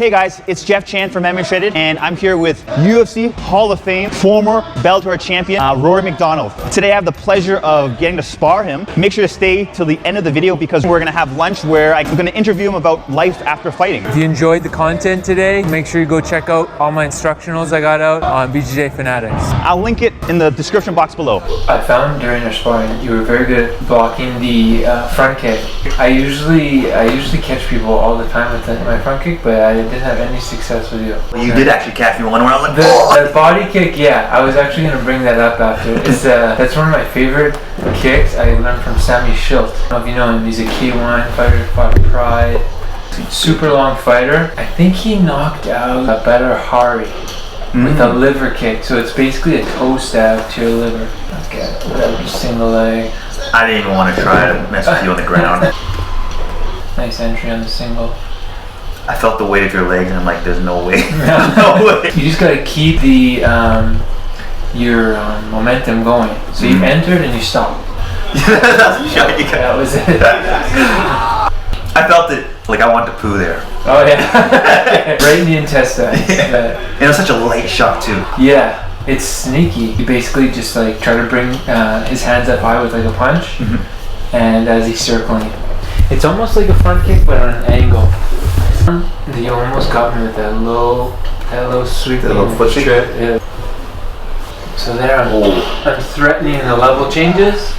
Hey guys, it's Jeff Chan from Demonstrated, and I'm here with UFC Hall of Fame, former Bellator champion, Rory McDonald. Today I have the pleasure of getting to spar him. Make sure to stay till the end of the video because we're gonna have lunch where I'm gonna interview him about life after fighting. If you enjoyed the content today, make sure you go check out all my instructionals I got out on BJJ Fanatics. I'll link it in the description box below. I found during our sparring you were very good at blocking the front kick. I usually catch people all the time with my front kick, but I didn't have any success with you. Well, you did actually catch me one where I'm like, the body kick, yeah. I was actually going to bring that up after. That's one of my favorite kicks I learned from Sammy Schilt. I don't know if you know him, he's a K1 fighter, fought Pride. Super long fighter. I think he knocked out a better Hari with a liver kick. So it's basically a toe stab to your liver. Okay, whatever, single leg. I didn't even want to try to mess with you on the ground. Nice entry on the single. I felt the weight of your legs and I'm like, there's no way. No way. You just gotta keep the your momentum going. So you entered and you stopped. That was it. I felt it like I wanted to poo there. Oh yeah. Right in the intestines. Yeah. And it was such a light shot too. Yeah. It's sneaky. He basically just like tried to bring his hands up high with like a punch, and as he's circling, it's almost like a front kick but on an angle. You almost got me with that low sweep. That little foot strip. Yeah. So there I'm threatening the level changes.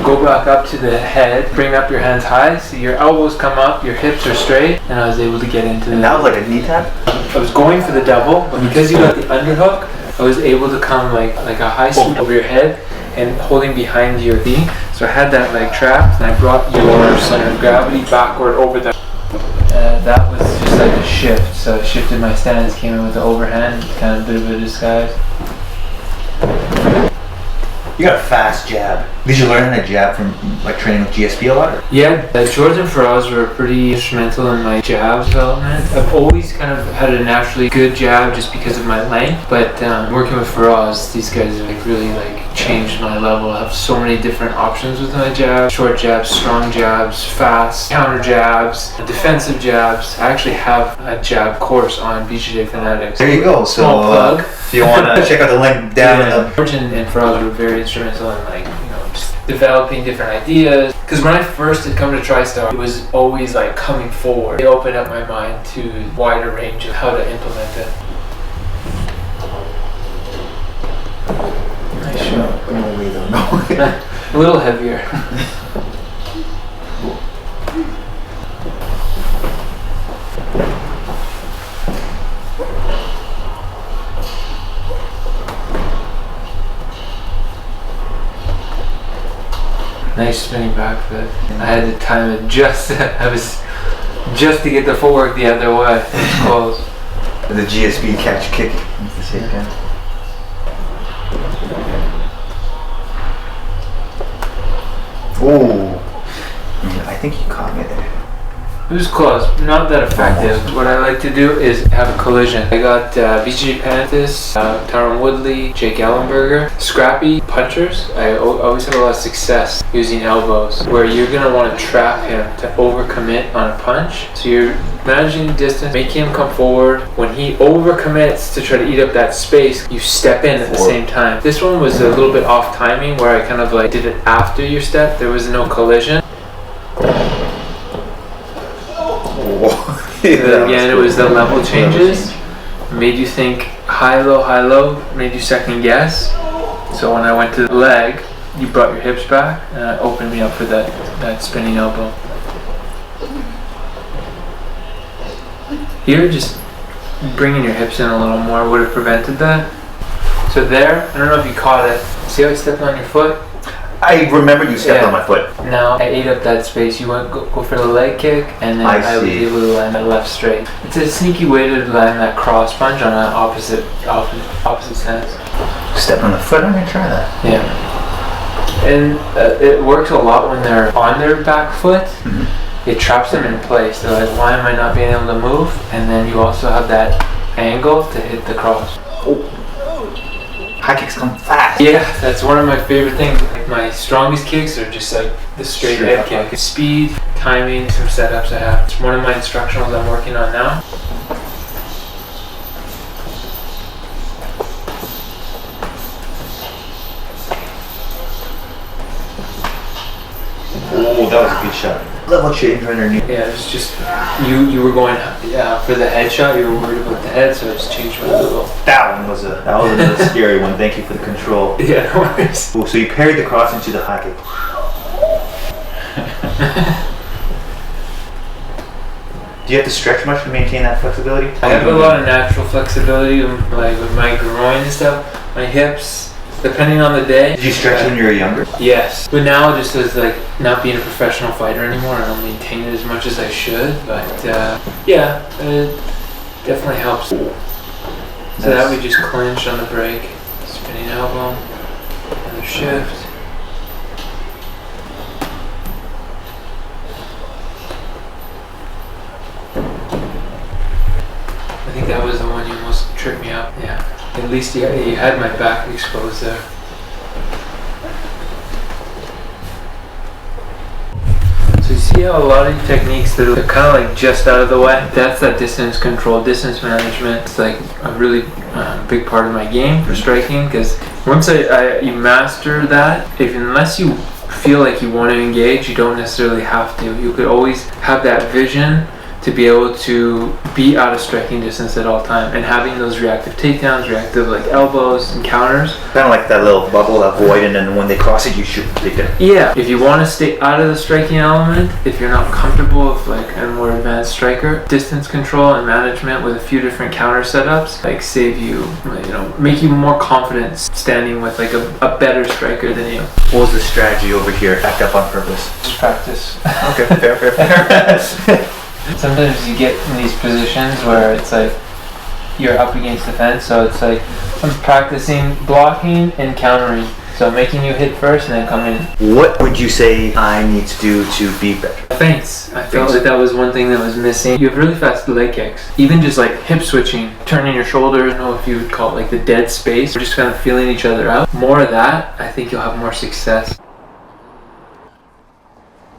Go back up to the head, bring up your hands high, so your elbows come up, your hips are straight, and I was able to get into And that was like a knee tap? I was going for the double, but because you got the underhook, I was able to come like a high sweep over your head and holding behind your knee. So I had that leg trapped, and I brought your center of gravity backward over the. That was just like a shift. So I shifted my stance, came in with the overhand, kind of a bit of a disguise. You got a fast jab. Did you learn how to jab from like training with GSP a lot? Or? Yeah, George and Faraz were pretty instrumental in my jab development. I've always kind of had a naturally good jab just because of my length, but working with Faraz, these guys have like really like changed my level. I have so many different options with my jab. Short jabs, strong jabs, fast, counter jabs, defensive jabs. I actually have a jab course on BJJ Fanatics. There you go. So plug. If you want to check out the link down in the... George and Faraz were very instrumental in like, just developing different ideas. Because when I first had come to TriStar, it was always like coming forward. It opened up my mind to a wider range of how to implement it. Nice shot. No way though, no way. A little heavier. Nice spinning back foot. I had to time it just to get the footwork the other way. It's close. The GSP catch kick. Oh, I think you caught me there. It was close, not that effective. What I like to do is have a collision. I got BJJ Panthers, Tyron Woodley, Jake Ellenberger, scrappy punchers. I always have a lot of success using elbows, where you're going to want to trap him to overcommit on a punch. So you're managing the distance, making him come forward. When he overcommits to try to eat up that space, you step in at the same time. This one was a little bit off timing, where I kind of like did it after your step. There was no collision. Again, it was the level changes, made you think high, low, made you second guess. So when I went to the leg, you brought your hips back and opened me up for that spinning elbow. Here, just bringing your hips in a little more would have prevented that. So there, I don't know if you caught it. See how I stepped on your foot? I remember you stepped on my foot. Now I ate up that space. You went go for the leg kick, and then I was able to land that left straight. It's a sneaky way to land that cross punch on an opposite stance. Step on the foot. I'm gonna try that. Yeah, and it works a lot when they're on their back foot. It traps them in place. They're like, why am I not being able to move? And then you also have that angle to hit the cross. High kicks come fast. Yeah, that's one of my favorite things. My strongest kicks are just like the straight head kick. Speed, timing, some setups I have. It's one of my instructionals I'm working on now. Oh, that was a good shot. Level change right underneath. Yeah, it was just you were going for the headshot. You were worried about the head, so I just changed my level. That was another scary one. Thank you for the control. Yeah, no worries. Oh, so you parried the cross into the high kick. Do you have to stretch much to maintain that flexibility? I have a lot of natural flexibility, like with my groin and stuff, my hips, depending on the day. Did you stretch when you were younger? Yes, but now just as like not being a professional fighter anymore, I don't maintain it as much as I should. But yeah, it definitely helps. So that we just clinch on the break, spinning elbow, another shift. I think that was the one you almost tripped me up. Yeah. At least you had my back exposed there. So you see how a lot of techniques that are kind of like just out of the way? That's that distance control, distance management. It's like a really big part of my game for striking, because once you master that, unless you feel like you want to engage, you don't necessarily have to. You could always have that vision to be able to be out of striking distance at all time, and having those reactive takedowns, reactive like elbows and counters. Kind of like that little bubble, that void, and then when they cross it, you shoot. Yeah, if you want to stay out of the striking element, if you're not comfortable with like a more advanced striker, distance control and management with a few different counter setups like save you, make you more confident standing with like a better striker than you. What was the strategy over here? Act up on purpose. Just practice. Okay, fair. Sometimes you get in these positions where it's like you're up against the fence, so it's like I'm practicing blocking and countering. So making you hit first and then come in. What would you say I need to do to be better? Feints. I felt like that was one thing that was missing. You have really fast leg kicks. Even just like hip switching, turning your shoulder, I don't know if you would call it like the dead space. We're just kind of feeling each other out. More of that, I think you'll have more success.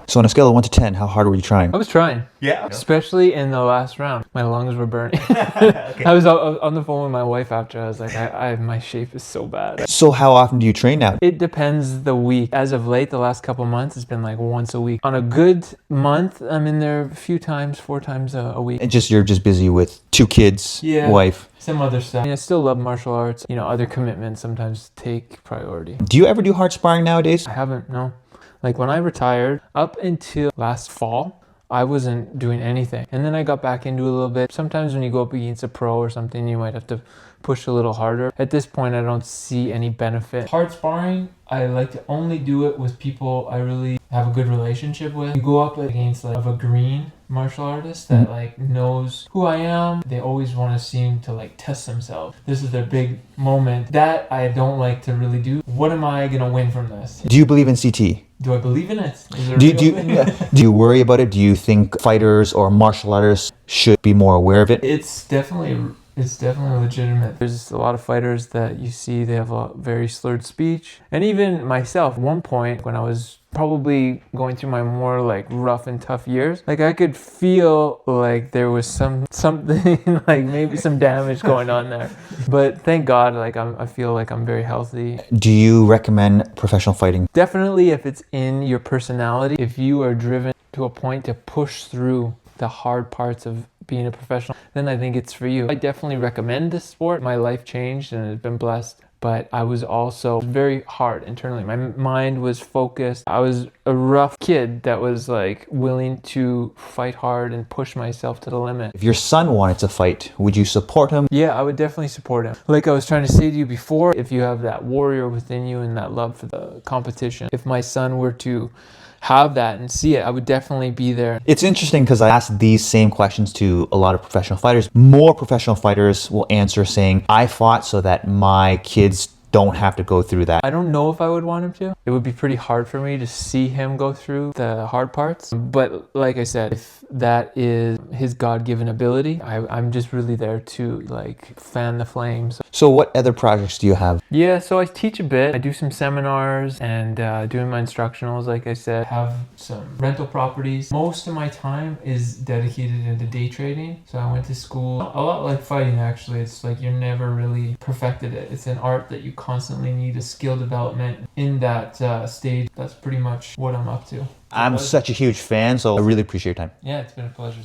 So on a scale of 1 to 10, how hard were you trying? I was trying. Yeah. Especially in the last round. My lungs were burning. I was on the phone with my wife after. I was like, my shape is so bad. So how often do you train now? It depends the week. As of late, the last couple months, it's been like once a week. On a good month, I'm in there a few times, 4 times a week. And you're just busy with 2 kids, wife. Some other stuff. I still love martial arts. Other commitments sometimes take priority. Do you ever do hard sparring nowadays? I haven't, no. Like when I retired, up until last fall, I wasn't doing anything. And then I got back into it a little bit. Sometimes when you go up against a pro or something, you might have to push a little harder. At this point, I don't see any benefit. Hard sparring, I like to only do it with people I really have a good relationship with. You go up against like a green martial artist that like knows who I am. They always want to seem to like test themselves. This is their big moment. That I don't like to really do. What am I gonna win from this? Do you believe in CT? Do I believe in it? Do you worry about it? Do you think fighters or martial artists should be more aware of it? It's definitely legitimate. There's a lot of fighters that you see, they have a very slurred speech. And even myself, at one point when I was probably going through my more like rough and tough years, like I could feel like there was something like maybe some damage going on there. But thank God, like I feel like I'm very healthy. Do you recommend professional fighting? Definitely if it's in your personality, if you are driven to a point to push through the hard parts of being a professional, then I think it's for you. I definitely recommend this sport. My life changed and I've been blessed, but I was also very hard internally. My mind was focused. I was a rough kid that was like willing to fight hard and push myself to the limit. If your son wanted to fight, would you support him? Yeah, I would definitely support him. Like I was trying to say to you before, if you have that warrior within you and that love for the competition, if my son were to have that and see it, I would definitely be there. It's interesting because I asked these same questions to a lot of professional fighters. More professional fighters will answer saying, I fought so that my kids don't have to go through that. I don't know if I would want him to. It would be pretty hard for me to see him go through the hard parts. But like I said, if that is his God-given ability, I'm just really there to like fan the flames. So what other projects do you have? Yeah, so I teach a bit. I do some seminars and doing my instructionals, like I said. Have some rental properties. Most of my time is dedicated into day trading. So I went to school, a lot like fighting actually. It's like you're never really perfected it. It's an art that you constantly need a skill development in that stage. That's pretty much what I'm up to. I'm such a huge fan, so I really appreciate your time. Yeah, it's been a pleasure.